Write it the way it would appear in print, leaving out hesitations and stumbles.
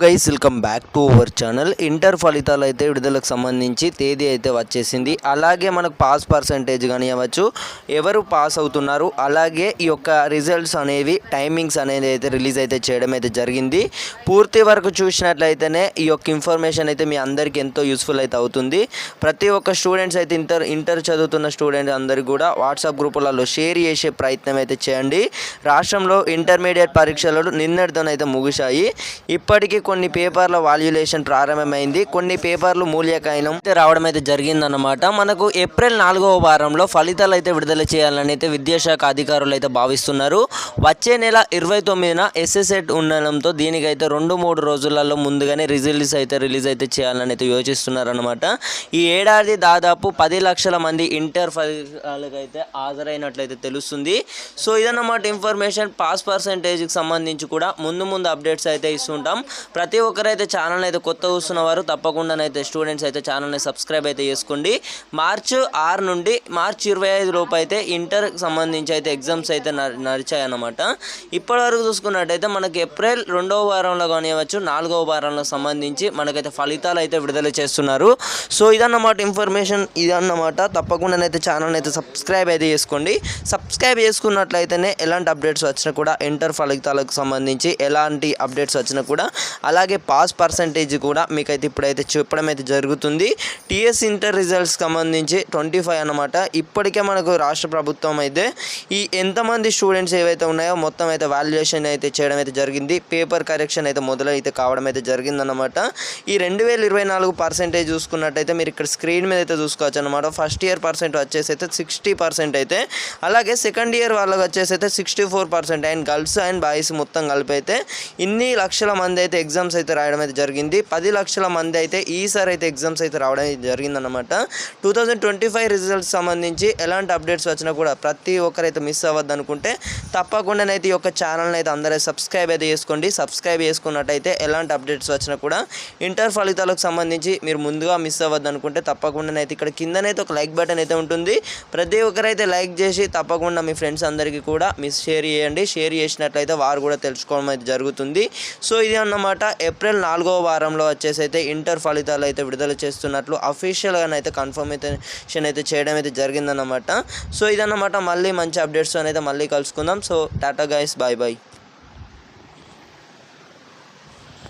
Guys welcome back to our channel. Inter ఫలితాలు అయితే విడుదలకు సంబంధించి తేదీ అయితే వచ్చేసింది. అలాగే మనకు పాస్ పర్సంటేజ్ కానీ అవ్వచ్చు, ఎవరు పాస్ అవుతున్నారు, అలాగే ఈ యొక్క రిజల్ట్స్ అనేవి టైమింగ్స్ అనేది అయితే రిలీజ్ అయితే చేయడం అయితే జరిగింది. పూర్తి వరకు చూసినట్లయితేనే ఈ యొక్క ఇన్ఫర్మేషన్ అయితే మీ అందరికీ ఎంతో యూస్ఫుల్ అయితే అవుతుంది. ప్రతి ఒక్క స్టూడెంట్స్ అయితే ఇంటర్ చదువుతున్న స్టూడెంట్స్ అందరికీ కూడా వాట్సాప్ గ్రూపులలో షేర్ చేసే ప్రయత్నం అయితే చేయండి. రాష్ట్రంలో ఇంటర్మీడియట్ పరీక్షలు నిన్నటితోనైతే ముగిశాయి. ఇప్పటికీ కొన్ని పేపర్ల వాల్యులేషన్ ప్రారంభమైంది. కొన్ని పేపర్లు మూల్యాంకనం రావడం అయితే జరిగిందన్నమాట. మనకు ఏప్రిల్ 4వ వారంలో ఫలితాలు అయితే విడుదల చేయాలని అయితే విద్యాశాఖ అధికారులు అయితే భావిస్తున్నారు. వచ్చే నెల 29న ఎస్ఎస్సెట్ ఉండడంతో దీనికైతే 2-3 రోజులలో ముందుగానే రిలీజ్ అయితే చేయాలని అయితే యోచిస్తున్నారన్నమాట. ఈ ఏడాది దాదాపు 10 లక్షల మంది ఇంటర్ ఫలితాలకు అయితే హాజరైనట్లయితే తెలుస్తుంది. సో ఇదన్నమాట ఇన్ఫర్మేషన్. పాస్ పర్సంటేజ్కి సంబంధించి కూడా ముందు అప్డేట్స్ అయితే ఇస్తుంటాం. ప్రతి ఒక్కరైతే ఛానల్ అయితే కొత్త చూస్తున్నవారు తప్పకుండానైతే స్టూడెంట్స్ అయితే ఛానల్ని సబ్స్క్రైబ్ అయితే చేసుకోండి. మార్చి 6 నుండి మార్చి 25 లోపు అయితే ఇంటర్కి సంబంధించి అయితే ఎగ్జామ్స్ అయితే నడిచాయన్నమాట. ఇప్పటివరకు చూసుకున్నట్టయితే మనకి ఏప్రిల్ 2వ వారంలో కానివ్వచ్చు, 4వ వారంలో సంబంధించి మనకైతే ఫలితాలు అయితే విడుదల చేస్తున్నారు. సో ఇదన్నమాట ఇన్ఫర్మేషన్, ఇదన్నమాట. తప్పకుండానైతే ఛానల్ని అయితే సబ్స్క్రైబ్ అయితే చేసుకోండి. సబ్స్క్రైబ్ చేసుకున్నట్లయితేనే ఎలాంటి అప్డేట్స్ వచ్చినా కూడా, ఇంటర్ ఫలితాలకు సంబంధించి ఎలాంటి అప్డేట్స్ వచ్చినా కూడా, అలాగే పాస్ పర్సంటేజ్ కూడా మీకైతే ఇప్పుడైతే చెప్పడం అయితే జరుగుతుంది. టీఎస్ ఇంటర్ రిజల్ట్స్ సంబంధించి 25 అన్నమాట. ఇప్పటికే మనకు రాష్ట్ర ప్రభుత్వం అయితే ఈ ఎంతమంది స్టూడెంట్స్ ఏవైతే ఉన్నాయో మొత్తం అయితే వాల్యుయేషన్ అయితే చేయడం అయితే జరిగింది. పేపర్ కరెక్షన్ అయితే మొదలైతే కావడం అయితే జరిగిందన్నమాట. ఈ 2024 పర్సెంటేజ్ చూసుకున్నట్టయితే మీరు ఇక్కడ స్క్రీన్ మీద అయితే చూసుకోవచ్చు అనమాట. ఫస్ట్ ఇయర్ పర్సెంట్ వచ్చేసి అయితే 60% అయితే, అలాగే సెకండ్ ఇయర్ వాళ్ళకి వచ్చేసి అయితే 64%. అండ్ గర్ల్స్ అండ్ బాయ్స్ మొత్తం కలిపి అయితే ఇన్ని లక్షల మంది అయితే ఎగ్జామ్స్ అయితే రాయడం అయితే జరిగింది. 10 లక్షల మంది అయితే ఈసారి అయితే ఎగ్జామ్స్ అయితే రావడం అయితే జరిగిందన్నమాట. 2025 రిజల్ట్స్ సంబంధించి ఎలాంటి అప్డేట్స్ వచ్చినా కూడా ప్రతి ఒక్కరైతే మిస్ అవ్వద్దు అనుకుంటే తప్పకుండానైతే ఈ యొక్క ఛానల్ని అయితే అందరూ సబ్స్క్రైబ్ అయితే చేసుకోండి. సబ్స్క్రైబ్ చేసుకున్నట్టయితే ఎలాంటి అప్డేట్స్ వచ్చినా కూడా ఇంటర్ ఫలితాలకు సంబంధించి మీరు ముందుగా మిస్ అవ్వద్దు అనుకుంటే తప్పకుండానైతే ఇక్కడ కిందనైతే ఒక లైక్ బటన్ అయితే ఉంటుంది. ప్రతి ఒక్కరైతే లైక్ చేసి తప్పకుండా మీ ఫ్రెండ్స్ అందరికీ కూడా షేర్ చేయండి. షేర్ చేసినట్లయితే వారు కూడా తెలుసుకోవడం అయితే జరుగుతుంది. సో ఇది అన్నమాట. ఏప్రిల్ 4వ వారంలో వచ్చేసి అయితే ఇంటర్ ఫలితాలు అయితే విడుదల చేస్తున్నట్లు అఫీషియల్గానైతే కన్ఫర్మేషన్ అయితే చేయడం అయితే జరిగిందన్నమాట. సో ఇదన్నమాట. మళ్ళీ మంచి అప్డేట్స్ అయితే మళ్ళీ కలుసుకుందాం. So tata guys, bye bye.